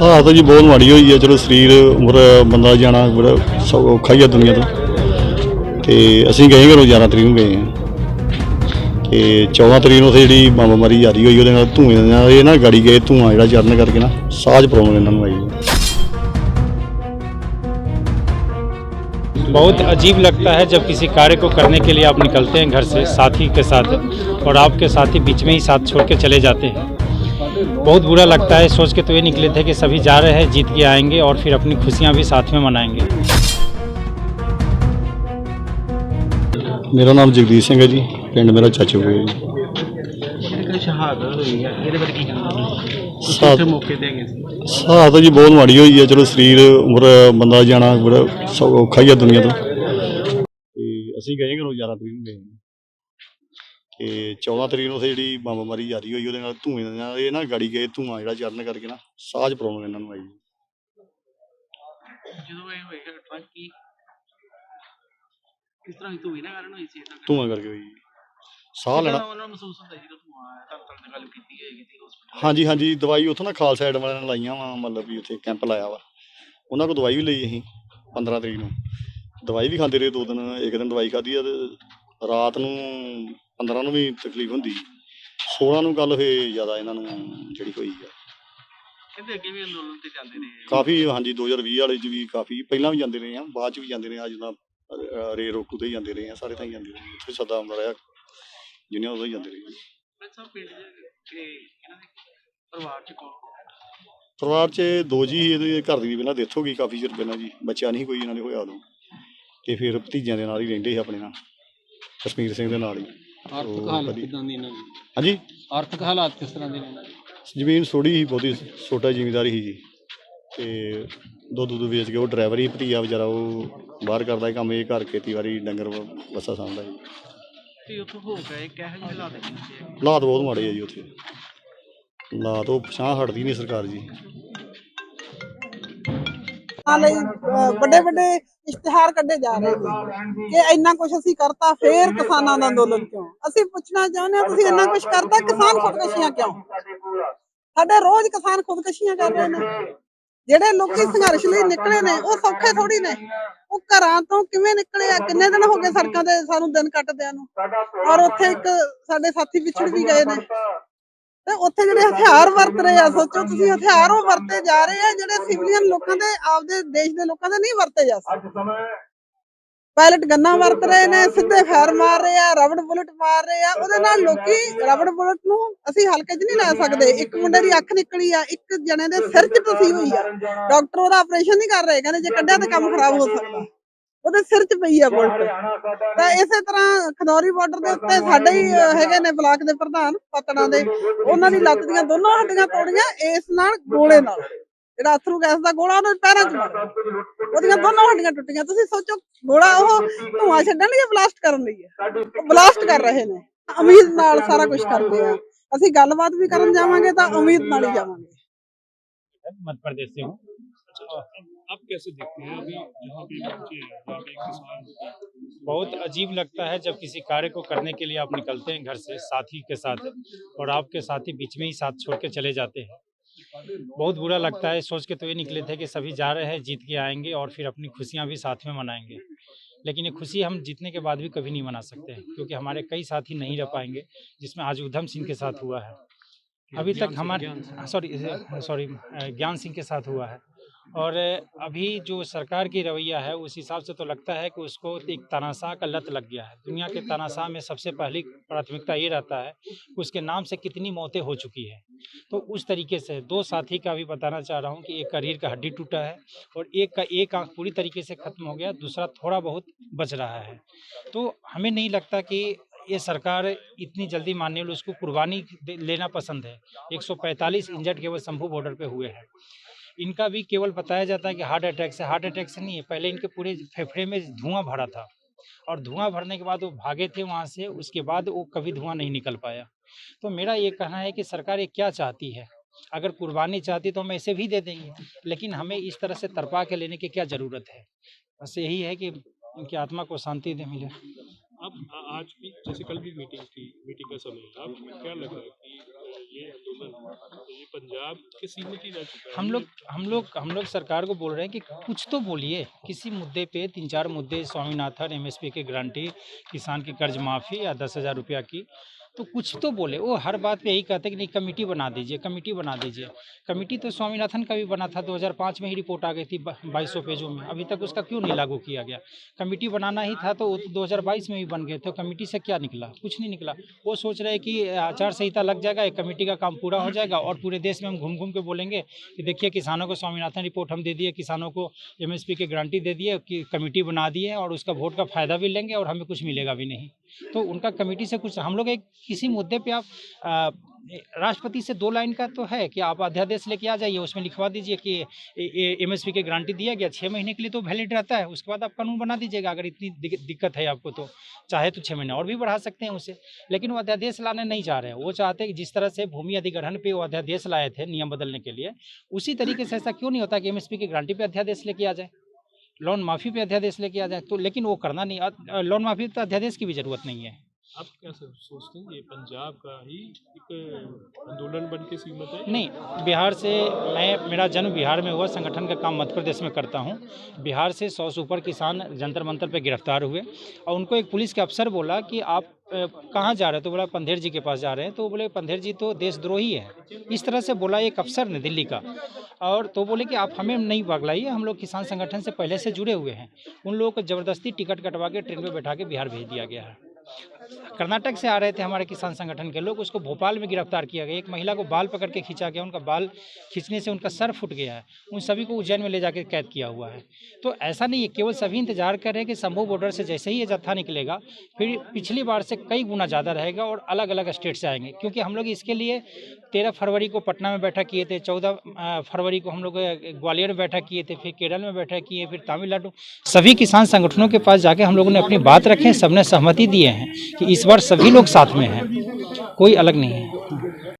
ਹਾਲਤ ਜੀ ਬਹੁਤ ਮਾੜੀ ਹੋਈ ਹੈ। ਚਲੋ ਸਰੀਰ ਉਮਰ ਬੰਦਾ ਜਾਣਾ ਬੜਾ ਔਖਾ ਹੀ ਆ ਦੁਨੀਆ ਤੋਂ। ਤੇ ਅਸੀਂ ਗਏ ਘਰੋਂ 11 ਤਰੀਕ ਨੂੰ ਗਏ ਹਾਂ ਤੇ 14 ਤਰੀਕ ਨੂੰ ਉੱਥੇ ਜਿਹੜੀ ਬੰਬਮਾਰੀ ਜਾਰੀ ਹੋਈ ਉਹਦੇ ਨਾਲ ਧੂਏ ਦੇ ਨਾਲ ਇਹ ਨਾ ਗਾੜੀ ਗਏ ਧੂਆਂ ਜਿਹੜਾ ਚੜਨ ਕਰਕੇ ਨਾ ਸਾਹ 'ਚ ਪ੍ਰੋਬਲਮ ਇਹਨਾਂ ਨੂੰ ਆਈ ਹੈ। बहुत अजीब लगता है जब किसी कार्य को करने के लिए आप निकलते हैं घर से साथी के साथ और आपके साथी बीच में ही साथ छोड़ के चले जाते हैं। बहुत बुरा लगता है। सोच के तो ये निकले थे कि सभी जा रहे हैं, जीत के आएंगे और फिर अपनी खुशियां भी साथ में मनाएंगे। मेरा नाम जगदीश सिंह है जी, पिंड मेरा चाचू है जी। ਹਾਲਤ ਜੀ ਬਹੁਤ ਮਾੜੀ ਹੋਈ ਹੈ। ਚਲੋ ਸਰੀਰ ਉਮਰ ਬੰਦਾ ਜਾਣਾ ਬੜਾ ਔਖਾ ਹੀ ਆ ਦੁਨੀਆ ਤੋਂ। ਤੇ ਅਸੀਂ ਗਏ ਘਰੋਂ 11 ਤਰੀਕ ਨੂੰ ਗਏ ਤੇ 14 ਤਰੀਕ ਨੂੰ ਉੱਥੇ ਜਿਹੜੀ ਬੰਬਮਾਰੀ ਜਾਰੀ ਹੋਈ ਉਹਦੇ ਨਾਲ ਧੂਏ ਦੇ ਨਾਲ ਇਹ ਨਾ ਗਾੜੀ ਗਏ ਧੂਆਂ ਜਿਹੜਾ ਚੜਨ ਕਰਕੇ ਨਾ ਸਾਹ 'ਚ ਪ੍ਰੋਬਲਮ ਇਹਨਾਂ ਨੂੰ ਆਈ। ਜਦੋਂ ਇਹ ਹੋਏਗਾ ਟਰੱਕ ਕੀ ਕਿਸ ਤਰ੍ਹਾਂ ਧੂਏ ਨਾਲ ਕਾਰਨ ਹੋਈ ਸੀ? ਧੂਆਂ ਕਰਕੇ ਹੋਈ ਸਾਹ ਲੈਣਾ। ਉਹਨਾਂ ਨੂੰ ਮਹਿਸੂਸ ਹੁੰਦਾ ਸੀ ਜਦੋਂ ਧੂਆਂ ਆਇਆ ਤਾਂ ਗੱਲ ਕੀਤੀ ਹੋਏਗੀ ਤੇ ਹਸਪੀਟਲ। ਹਾਂਜੀ ਹਾਂਜੀ, ਦਵਾਈ ਉੱਥੋਂ ਨਾ ਖਾਲਸਾ ਐਡ ਵਾਲਿਆਂ ਨੇ ਲਾਈਆਂ ਵਾ, ਮਤਲਬ ਵੀ ਉੱਥੇ ਕੈਂਪ ਲਾਇਆ ਵਾ। ਉਹਨਾਂ ਕੋਲ ਦਵਾਈ ਵੀ ਲਈ ਅਸੀਂ 15 ਤਰੀਕ ਨੂੰ। ਦਵਾਈ ਵੀ ਖਾਂਦੇ ਰਹੇ 2 ਦਿਨ। ਇੱਕ ਦਿਨ ਦਵਾਈ ਖਾਧੀ ਆ ਤੇ ਰਾਤ ਨੂੰ 15 ਨੂੰ ਵੀ ਤਕਲੀਫ ਹੁੰਦੀ, 16 ਨੂੰ ਕੱਲ੍ਹ ਫਿਰ ਜ਼ਿਆਦਾ ਇਹਨਾਂ ਨੂੰ ਜਿਹੜੀ ਹੋਈ ਆ। ਕਹਿੰਦੇ ਅੱਗੇ ਵੀ ਅੰਦੋਲਨ ਤੇ ਜਾਂਦੇ ਨੇ ਕਾਫੀ। ਹਾਂਜੀ 2020 ਵਾਲੇ 'ਚ ਵੀ ਕਾਫੀ, ਪਹਿਲਾਂ ਵੀ ਜਾਂਦੇ ਰਹੇ ਆ, ਬਾਅਦ 'ਚ ਵੀ ਜਾਂਦੇ ਰਹੇ ਆ। ਜਿੱਦਾਂ ਰੇ ਰੋਕੂ ਤੇ ਹੀ ਜਾਂਦੇ ਰਹੇ ਆ, ਸਾਰੇ ਥਾਂ ਹੀ ਜਾਂਦੇ ਰਹੇ। ਉੱਥੇ ਸਦਾ ਆਉਂਦਾ ਰਿਹਾ ਜਿੰਨੀਆਂ ਉਦੋਂ ਹੀ ਜਾਂਦੇ ਰਹੇ। ਸਭ ਪਿੰਡ ਦੇ ਇਹਨਾਂ ਦੇ ਪਰਿਵਾਰ ਚ ਕੌਣ? ਪਰਿਵਾਰ 'ਚ 2 ਜੀ ਇਹਦੇ ਘਰ ਦੀ ਪਹਿਲਾਂ ਡੈਥ ਹੋ ਗਈ ਕਾਫੀ ਚਿਰ ਪਹਿਲਾਂ ਜੀ। ਬੱਚਾ ਨਹੀਂ ਕੋਈ ਇਹਨਾਂ ਦੇ ਹੋਇਆ ਉਦੋਂ। ਤੇ ਫਿਰ ਭਤੀਜਿਆਂ ਦੇ ਨਾਲ ਹੀ ਰਹਿੰਦੇ ਸੀ ਆਪਣੇ ਨਾਲ, ਕਸ਼ਮੀਰ ਸਿੰਘ ਦੇ ਨਾਲ ਹੀ। ਆਰਥਿਕ ਹਾਲਤ ਕਿਦਾਂ ਦੀ ਇਹਨਾਂ ਦੀ? ਹਾਂਜੀ, ਆਰਥਿਕ ਹਾਲਾਤ ਕਿਸ ਤਰ੍ਹਾਂ ਦੇ ਨੇ? ਜ਼ਮੀਨ ਥੋੜ੍ਹੀ ਸੀ, ਬਹੁਤੀ ਛੋਟਾ ਜ਼ਿਮੀਂਦਾਰੀ ਸੀ ਜੀ। ਤੇ ਦੁੱਧ ਵੇਚ ਕੇ ਉਹ ਡਰਾਈਵਰ ਹੀ ਭਤੀਜਾ ਵਿਚਾਰਾ, ਉਹ ਬਾਹਰ ਕਰਦਾ ਕੰਮ। ਇਹ ਘਰ ਖੇਤੀਬਾੜੀ ਡੰਗਰ ਬੱਸਾ ਸਾਂਭਦਾ ਜੀ। ਤੇ ਉੱਥੋਂ ਹੋ ਗਏ ਕਿਹੋ ਜਿਹੇ ਹਾਲਾਤ ਨੇ? ਹਾਲਾਤ ਬਹੁਤ ਮਾੜੇ ਆ ਜੀ ਉੱਥੇ। ਹਾਲਾਤ ਉਹ ਪਛਾਣ ਹਟਦੀ ਨਹੀਂ ਸਰਕਾਰ ਜੀ। ਵੱਡੇ ਵੱਡੇ ਇਸ਼ਤਿਹਾਰ ਕੱਢੇ ਜਾ ਰਹੇ ਨੇ ਕਿ ਇੰਨਾ ਕੁਛ ਅਸੀਂ ਕਰਤਾ, ਫੇਰ ਕਿਸਾਨਾਂ ਦਾ ਅੰਦੋਲਨ ਕਿਉਂ? ਅਸੀਂ ਪੁੱਛਣਾ ਚਾਹੁੰਦੇ ਹਾਂ, ਤੁਸੀਂ ਇੰਨਾ ਕੁਛ ਕਰਤਾ, ਕਿਸਾਨ ਖੁਦਕੁਸ਼ੀਆਂ ਕਿਉਂ? ਸਾਡੇ ਰੋਜ਼ ਕਿਸਾਨ ਖੁਦਕੁਸ਼ੀਆਂ ਕਰ ਰਹੇ ਨੇ। ਜਿਹੜੇ ਲੋਕੀ ਸੰਘਰਸ਼ ਲਈ ਨਿਕਲੇ ਨੇ ਉਹ ਸੌਖੇ ਥੋੜੀ ਨੇ। ਉਹ ਘਰਾਂ ਤੋਂ ਕਿਵੇਂ ਨਿਕਲੇ ਆ? ਕਿੰਨੇ ਦਿਨ ਹੋ ਗਏ ਸੜਕਾਂ ਤੇ ਸਾਨੂੰ ਦਿਨ ਕੱਟਦਿਆਂ ਨੂੰ। ਔਰ ਉੱਥੇ ਇੱਕ ਸਾਡੇ ਸਾਥੀ ਵਿਛੜ ਵੀ ਗਏ ਨੇ। ਤੇ ਉੱਥੇ ਜਿਹੜੇ ਹਥਿਆਰ ਵਰਤ ਰਹੇ ਆ, ਸੋਚੋ ਤੁਸੀਂ, ਹਥਿਆਰ ਉਹ ਵਰਤੇ ਜਾ ਰਹੇ ਆ ਜਿਹੜੇ ਸਿਵਲੀਅਨ ਲੋਕਾਂ ਦੇ, ਆਪਦੇ ਦੇਸ਼ ਦੇ ਲੋਕਾਂ ਦੇ ਨਹੀਂ ਵਰਤੇ ਜਾ ਸਕਦੇ। ਪਾਇਲਟ ਗੰਨਾਂ ਵਰਤ ਰਹੇ ਨੇ, ਸਿੱਧੇ ਫਾਇਰ ਮਾਰ ਰਹੇ ਆ, ਰਬੜ ਬੁਲਟ ਮਾਰ ਰਹੇ ਆ। ਉਹਦੇ ਨਾਲ ਲੋਕੀ, ਰਬੜ ਬੁਲਟ ਨੂੰ ਅਸੀਂ ਹਲਕੇ 'ਚ ਨਹੀਂ ਲੈ ਸਕਦੇ। ਇੱਕ ਮੁੰਡੇ ਦੀ ਅੱਖ ਨਿਕਲੀ ਆ, ਇੱਕ ਜਣੇ ਦੇ ਸਿਰ 'ਚ ਟੁੱਟੀ ਹੋਈ ਆ। ਡਾਕਟਰ ਉਹਦਾ ਆਪਰੇਸ਼ਨ ਨਹੀਂ ਕਰ ਰਹੇ, ਕਹਿੰਦੇ ਜੇ ਕੱਢਿਆ ਤਾਂ ਕੰਮ ਖਰਾਬ ਹੋ ਸਕਦਾ। ਉਹਦੇ ਸਿਰ 'ਚ ਪਈ ਆ ਬੁਲਟ। ਤਾਂ ਇਸੇ ਤਰ੍ਹਾਂ ਖਨੌਰੀ ਬਾਰਡਰ ਦੇ ਉੱਤੇ ਸਾਡੇ ਹੀ ਹੈਗੇ ਨੇ ਬਲਾਕ ਦੇ ਪ੍ਰਧਾਨ ਪਤਣਾ ਦੇ, ਉਹਨਾਂ ਦੀ ਲੱਤ ਦੀਆਂ ਦੋਨੋਂ ਹੱਡੀਆਂ ਤੋੜੀਆਂ ਇਸ ਨਾਲ, ਗੋਲੇ ਨਾਲ। ਜਿਹੜਾ ਅਥਰੂ ਗੈਸ ਦਾ ਗੋਲਾ ਉਹਨੇ ਪੈਰਾਂ 'ਚ ਮਾਰਿਆ, ਉਹਦੀਆਂ ਦੋਨੋਂ ਹੱਡੀਆਂ ਟੁੱਟੀਆਂ। ਤੁਸੀਂ ਸੋਚੋ, ਗੋਲਾ ਉਹ ਧੂਆਂ ਛੱਡਣ ਲਈ, ਬਲਾਸਟ ਕਰਨ ਲਈ ਹੈ। ਉਹ ਬਲਾਸਟ ਕਰ ਰਹੇ ਨੇ, ਉਮੀਦ ਨਾਲ ਸਾਰਾ ਕੁਝ ਕਰਦੇ ਆ। ਅਸੀਂ ਗੱਲਬਾਤ ਵੀ ਕਰਨ ਜਾਵਾਂਗੇ ਤਾਂ ਉਮੀਦ ਨਾਲ ਹੀ ਜਾਵਾਂਗੇ। मध्य प्रदेश से हूँ। आप कैसे देखते हैं अभी जहाँ पे पहुँचे हैं, जहाँ पे किसान? बहुत अजीब लगता है जब किसी कार्य को करने के लिए आप निकलते हैं घर से साथी के साथ और आपके साथी बीच में ही साथ छोड़ के चले जाते हैं। बहुत बुरा लगता है। सोच के तो ये निकले थे कि सभी जा रहे हैं, जीत के आएंगे और फिर अपनी खुशियां भी साथ में मनाएंगे। लेकिन ये खुशी हम जीतने के बाद भी कभी नहीं मना सकते हैं, क्योंकि हमारे कई साथी नहीं रह पाएंगे, जिसमें आज उधम सिंह के साथ हुआ है। अभी तक हमारे सॉरी ज्ञान सिंह के साथ हुआ है। और अभी जो सरकार की रवैया है उस हिसाब से तो लगता है कि उसको एक तानाशाह का लत लग गया है। दुनिया के तानाशाह में सबसे पहली प्राथमिकता ये रहता है कि उसके नाम से कितनी मौतें हो चुकी है। तो उस तरीके से 2 साथी का भी बताना चाह रहा हूँ कि एक का रीढ़ का हड्डी टूटा है और एक का एक आँख पूरी तरीके से ख़त्म हो गया, दूसरा थोड़ा बहुत बच रहा है। तो हमें नहीं लगता कि ये सरकार इतनी जल्दी मानने वाली, उसको कुर्बानी लेना पसंद है। 145 इंजर्ड केवल शंभू बॉर्डर पे हुए हैं। इनका भी केवल बताया जाता है कि हार्ट अटैक से। हार्ट अटैक से नहीं है, पहले इनके पूरे फेफड़े में धुआं भरा था और धुआं भरने के बाद वो भागे थे वहाँ से, उसके बाद वो कभी धुआं नहीं निकल पाया। तो मेरा ये कहना है कि सरकार ये क्या चाहती है? अगर कुर्बानी चाहती तो हम ऐसे भी दे देंगे, लेकिन हमें इस तरह से तरपा के लेने की क्या ज़रूरत है? बस यही है कि उनकी आत्मा को शांति दे मिले। अब आज भी जैसे कल भी मीटिंग थी, मीटिंग का समय है, अब क्या लग रहा है कि ये आंदोलन तो ये पंजाब के सीमित ही रह चुका है। हम लोग सरकार को बोल रहे हैं कि कुछ तो बोलिए, किसी मुद्दे पे 3-4 मुद्दे, स्वामीनाथन, एमएसपी की गारंटी, किसान की कर्ज माफ़ी या 10,000 रुपया की, तो कुछ तो बोले। वो हर बात पे यही कहते हैं कि नहीं कमेटी बना दीजिए, कमेटी बना दीजिए। कमेटी तो स्वामीनाथन का भी बना था, 2005 में ही रिपोर्ट आ गई थी 2200 पेजों में, अभी तक उसका क्यों नहीं लागू किया गया? कमेटी बनाना ही था तो वो 2022 में भी बन गए थे, कमेटी से क्या निकला? कुछ नहीं निकला। वो सोच रहे हैं कि आचार संहिता लग जाएगा, एक कमेटी का काम पूरा हो जाएगा और पूरे देश में हम घूम घूम के बोलेंगे कि देखिए किसानों को स्वामीनाथन रिपोर्ट हम दे दिए, किसानों को एमएसपी की गारंटी दे दिए, कि कमेटी बना दिए और उसका वोट का फ़ायदा भी लेंगे और हमें कुछ मिलेगा भी नहीं। तो उनका कमेटी से कुछ, हम लोग एक किसी मुद्दे पे आप राष्ट्रपति से 2 लाइन का तो है कि आप अध्यादेश लेके आ जाइए, उसमें लिखवा दीजिए कि एमएसपी की गारंटी दिया गया 6 महीने के लिए तो वैलिड रहता है, उसके बाद आप कानून बना दीजिएगा। अगर इतनी दिक्कत है आपको तो चाहे तो 6 महीने और भी बढ़ा सकते हैं उसे, लेकिन वो अध्यादेश लाने नहीं चाह रहे हैं। वो चाहते हैं कि जिस तरह से भूमि अधिग्रहण पे वो अध्यादेश लाए थे नियम बदलने के लिए, उसी तरीके से ऐसा क्यों नहीं होता कि एमएसपी की गारंटी पे अध्यादेश लेके आ जाए, लोन माफ़ी पे अध्यादेश लेके आ जाए। तो लेकिन वो करना नहीं, लोन माफ़ी पे अध्यादेश की भी ज़रूरत नहीं है। आप क्या सोचते हैं ये पंजाब का ही एक आंदोलन बन के सीमित है? नहीं, बिहार से मेरा जन्म बिहार में हुआ, संगठन का काम मध्य प्रदेश में करता हूँ। बिहार से 100 से ऊपर किसान जंतर मंतर पे गिरफ्तार हुए और उनको एक पुलिस के अफसर बोला कि आप कहाँ जा रहे हैं? तो बोला पंधेर जी के पास जा रहे हैं। तो बोले पंधेर जी तो देशद्रोही है, इस तरह से बोला एक अफसर ने दिल्ली का। और तो बोले कि आप हमें नहीं पगलाइए, हम लोग किसान संगठन से पहले से जुड़े हुए हैं। उन लोगों को ज़बरदस्ती टिकट कटवा के ट्रेन में बैठा के बिहार भेज दिया गया है। कर्नाटक से आ रहे थे हमारे किसान संगठन के लोग, उसको भोपाल में गिरफ्तार किया गया। एक महिला को बाल पकड़ के खींचा गया, उनका बाल खींचने से उनका सर फूट गया है। उन सभी को उज्जैन में ले जाकर कैद किया हुआ है। तो ऐसा नहीं है, केवल सभी इंतजार कर रहे हैं कि शंभू बॉर्डर से जैसे ही ये जत्था निकलेगा फिर पिछली बार से कई गुना ज़्यादा रहेगा और अलग अलग स्टेट से आएंगे। क्योंकि हम लोग इसके लिए 13 फरवरी को पटना में बैठक किए थे, 14 फरवरी को हम लोग ग्वालियर में बैठक किए थे, फिर केरल में बैठक किए, फिर तमिलनाडु। सभी किसान संगठनों के पास जाके हम लोगों ने अपनी बात रखें, सबने सहमति दिए हैं कि इस बार सभी लोग साथ में हैं, कोई अलग नहीं है।